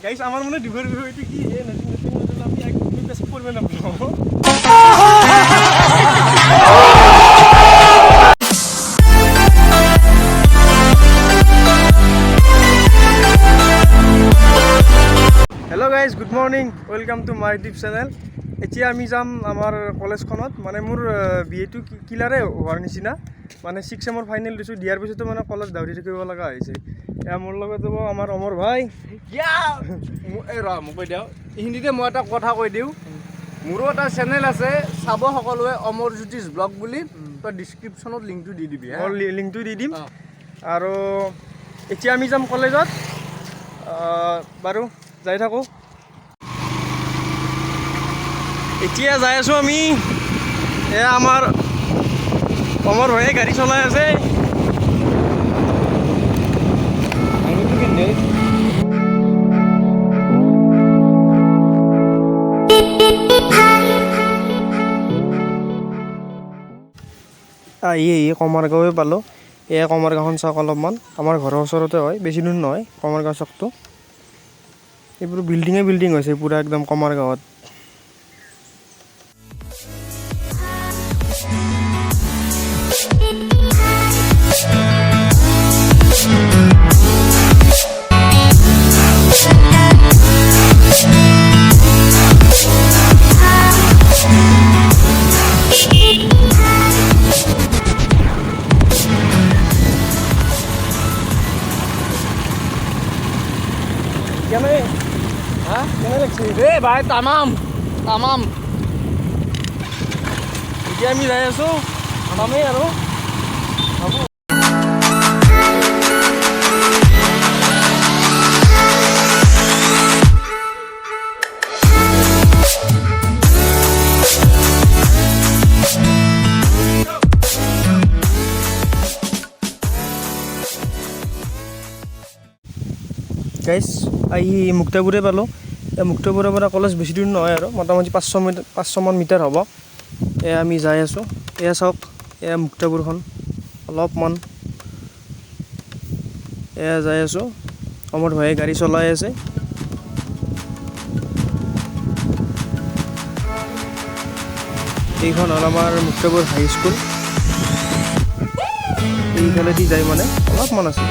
Guys আমার মনে ডিভোর হইতে কি এ নতুন নতুন আমি এক পেজ করবে না blog hello guys good morning welcome to my YouTube channel এতিয়া আমি যাম আমাৰ কলেজখনত মানে মোৰ বিএটো কিলাৰে হোৱাৰ নিচিনা মানে 6 সেমৰ ফাইনেল দিছো দিয়াৰ পিছতে মানে কলেজ দাউৰি থাকিব লগা হৈছে এ মোৰ লগত হ'ব আমাৰ অমৰ ভাই ইয়া এ ৰ মই কৈ দিও হিন্দীতে মই এটা কথা কৈ দিও মোৰো এটা চেনেল আছে চাব সকলোৱে অমৰজ্যোতি'S ব্লগ বুলি তো ডেসক্ৰিপচনত লিংকটো দি দিবি হা লিংকটো দি দিম আৰু এতিয়া আমি যাম কলেজত বাৰু যাই থাকো এতিয়া যাই আছো আমি এ আমাৰ অমৰ ভাইয়ে গাড়ী চলাই আছে কমাৰগাঁৱে পালোঁ এয়া কমাৰগাঁওখন চাওক অলপমান আমাৰ ঘৰৰ ওচৰতে হয় বেছি দূৰ নহয় কমাৰগাঁও চকটো এইবোৰ বিল্ডিং হৈছে পুৰা একদম কমাৰগাঁৱত ভাই তামাম এতিয়া আমি যাই আছো তামামেই আৰু গাইজ আহি মুক্তাপুৰে পালোঁ মুক্তাপুৰৰ পৰা কলেজ বেছি দূৰ নহয় আৰু মোটামুটি 500 মান মিটাৰ হ'ব এয়া আমি যাই আছোঁ এয়া চাওক এয়া মুক্তাপুৰখন অলপমান এয়া যাই আছোঁ অমৰ ভাইয়ে গাড়ী চলাই আছে এইখন হ'ল আমাৰ মুক্তাপুৰ হাইস্কুল এইফালেদি যায় মানে অলপমান আছে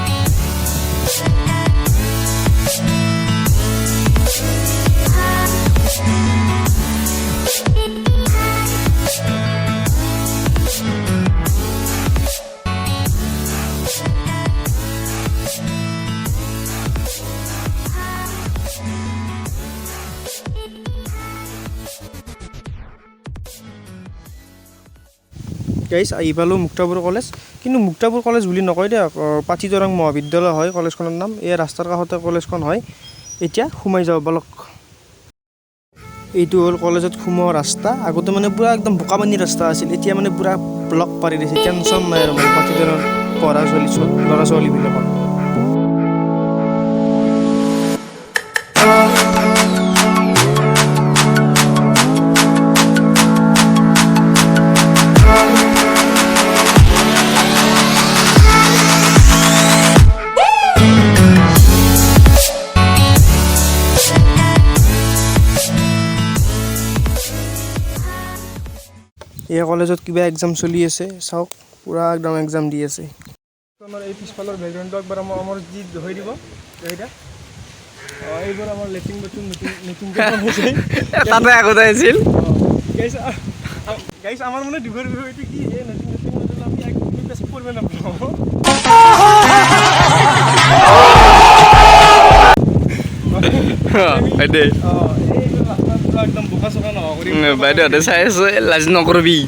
গাইজ আহি পালোঁ মুক্তাপুৰ কলেজ কিন্তু মুক্তাপুৰ কলেজ বুলি নকয় দে পাচিদৰং মহাবিদ্যালয় হয় কলেজখনৰ নাম এই ৰাস্তাৰ কাষতে কলেজখন হয় এতিয়া সোমাই যাওঁ বলক এইটো হ'ল কলেজত সোমোৱা ৰাস্তা আগতে মানে পুৰা একদম বোকাপানী ৰাস্তা আছিল এতিয়া মানে পুৰা ব্লক পাৰি দিছে টেনশ্যন নাই আৰু মানে পাচিদৰং পঢ়া ল'ৰা ছোৱালীবিলাকৰ এই কলেজত কিবা এক্সাম চলি আছে চাওক পুৰা একদম এক্সাম দি আছে আমাৰ এই পিছফালৰ বেকগ্ৰাউণ্ডটো একবাৰ আমাৰ অমৰজিৎ হৈ দিব এইটা এইবোৰ আমাৰ লেটিং বাথৰুম নতুনকৈ বনাইছে তাতে আগতে আছিল গাইছ আমাৰ মানে ডিভৰ হইতে কি এই নতুন আমি এক পেজ কৰবে না বাইদে একদম বোকা চকা নহয় কৰি বাইদেউহঁতে চাই আছে লাজ নকৰবি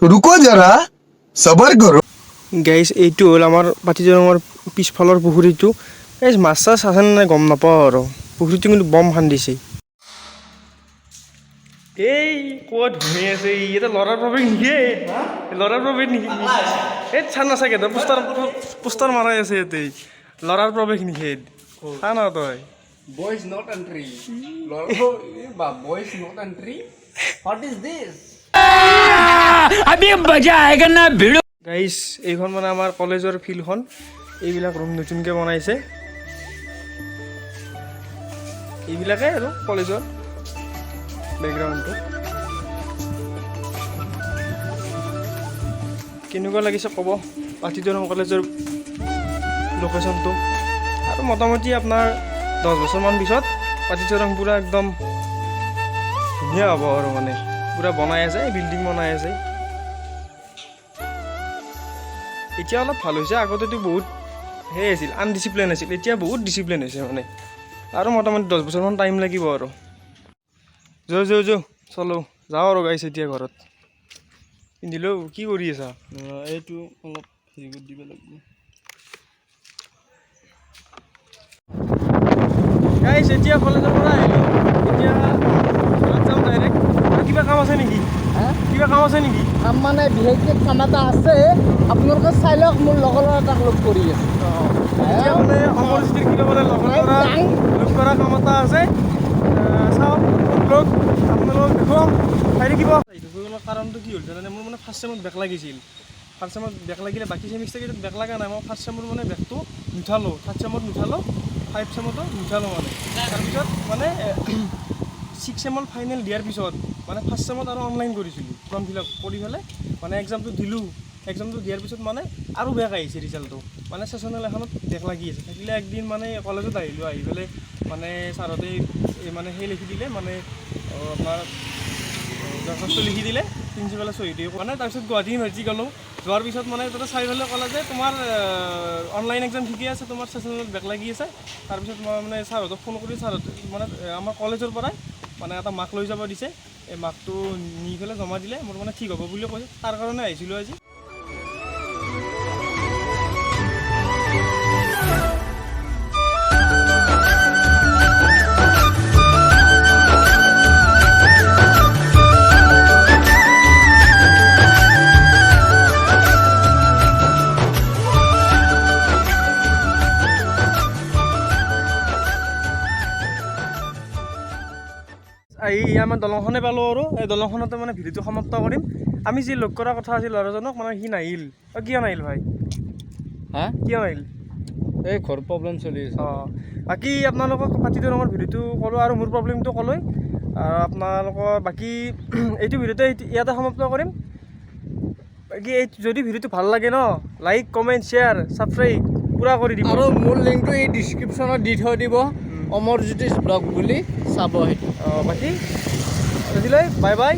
ৰুকো জৰা সবৰ কৰো গাইছ এইটো হ'ল আমাৰ পাচিদৰঙৰ পিছফালৰ পুখুৰীটো গাইছ মাছ চাছ আছে নাই গম নাপাওঁ আৰু পুখুৰীটো কিন্তু বম খান্দিছে এই ক'ত ঘূৰি আছে এটা ল'ৰাৰ প্ৰৱেশ নেকি ল'ৰাৰ প্ৰৱেশ নেকি এই চান নাচাকে তই পোষ্টাৰ মাৰাই আছে ইয়াতে ল'ৰাৰ প্ৰৱেশ নেকি চা না তই Boys not entry. Boys not entry. What is this? अभी मजा आएगा ना भिड़ो गाइस এইখন মানে আমাৰ কলেজৰ ফিল্ডখন এইবিলাক ৰুম নতুনকৈ বনাইছে এইবিলাকে আৰু কলেজৰ বেকগ্ৰাউণ্ডটো কেনেকুৱা লাগিছে ক'ব পাতিদৰং কলেজৰ লোকেশ্যনটো আৰু মোটামুটি আপোনাৰ 10 বছৰমান পিছত পাতিদৰং পূৰা একদম ধুনীয়া হ'ব আৰু মানে পূৰা বনাই আছে বিল্ডিং বনাই আছে এতিয়া অলপ ভাল হৈছে আগতেতো বহুত সেই আছিল আনডিচিপ্লিন আছিল এতিয়া বহুত ডিচিপ্লিন হৈছে মানে আৰু মোটামুটি 10 বছৰমান টাইম লাগিব আৰু চলো যাওঁ আৰু গাইছ এতিয়া ঘৰত পিন্ধিলেও কি কৰি আছা এইটো অলপ হেৰি কৰি দিব লাগিব গাইছ এতিয়া কলেজৰ পৰা আহিলোঁ এতিয়া ঘৰত যাম ডাইৰেক্ট কিবা কাম আছে নেকি কিবা কাম আছে নেকি কাম মানে বিশেষকৈ কাম এটা আছে আপোনালোকে চাই লওক মোৰ লগৰ এটাক লগ কৰি আছে এতিয়া মানে অমৰজিৎৰ কিবা মানে লগৰ লগ কৰা কাম এটা আছে চাওক ব্লগ আপোনালোকক দেখুৱাম চাই থাকিব কাৰণটো কি হ'ল জানে মোৰ মানে ফাৰ্ষ্ট চেমত বেক লাগিছিল ফাৰ্ষ্ট চেমত বেক লাগিলে বাকী চেমিষ্টাৰকেইটাত বেক লগা নাই মই ফাৰ্ষ্ট চেমত মানে বেকটো নুঠালোঁ থাৰ্ড চেমত নুঠালোঁ 5 চেমতো নুঠালোঁ মানে তাৰপিছত মানে 6 চেমত ফাইনেল দিয়াৰ পিছত মানে ফাৰ্ষ্ট চেমত আৰু অনলাইন কৰিছিলোঁ ফৰ্ম ফিল আপ কৰি পেলাই মানে এক্সামটো দিলোঁ এক্সামটো দিয়াৰ পিছত মানে আৰু বেক আহিছে ৰিজাল্টটো মানে চেচনেল এখনত বেক লাগি আছে থাকিলে একদিন মানে কলেজত আহিলোঁ আহি পেলাই মানে ছাৰহঁতে মানে সেই লিখি দিলে মানে আপোনাৰ দৰখাস্ত লিখি দিলে প্ৰিন্সিপালে চহী দিয়ে মানে তাৰপিছত গুৱাহাটী ইউনিভাৰ্চিটি গ'লোঁ যোৱাৰ পিছত মানে তাতে চাৰিফালে ক'লে যে তোমাৰ অনলাইন এক্সাম ঠিকে আছে তোমাৰ চেচনেলত বেক লাগি আছে তাৰপিছত মই মানে ছাৰহঁতক ফোন কৰি ছাৰহঁতে মানে আমাৰ কলেজৰ পৰাই মানে এটা মাৰ্ক লৈ যাব দিছে এই মাৰ্কটো নি পেলাই জমা দিলে মোৰ মানে ঠিক হ'ব বুলি কৈছে তাৰ কাৰণে আহিছিলোঁ আজি আমাৰ দলংখনে পালোঁ আৰু এই দলংখনতে মানে ভিডিঅ'টো সমাপ্ত কৰিম আমি যি লগ কৰা কথা আছিল ল'ৰাজনক মানে সি নাহিল কিয় নাহিল ভাই কিয় নাহিল এই ঘৰ প্ৰব্লেম চলি আছে বাকী আপোনালোকক পাতিদৰঙৰ ভিডিঅ'টো ক'লোঁ আৰু মোৰ প্ৰব্লেমটো ক'লোৱে আৰু আপোনালোকৰ বাকী এইটো ভিডিঅ'তে ইয়াতে সমাপ্ত কৰিম বাকী এই যদি ভিডিঅ'টো ভাল লাগে ন লাইক কমেণ্ট শ্বেয়াৰ ছাবস্ক্ৰাইব পূৰা কৰি দিব আৰু মোৰ লিংকটো এই ডিছক্ৰিপশ্যনত দি থৈ দিব অমৰজ্যোতিষ ব্লগ বুলি চাব সেইটো বাকী আজিলৈ বাই বাই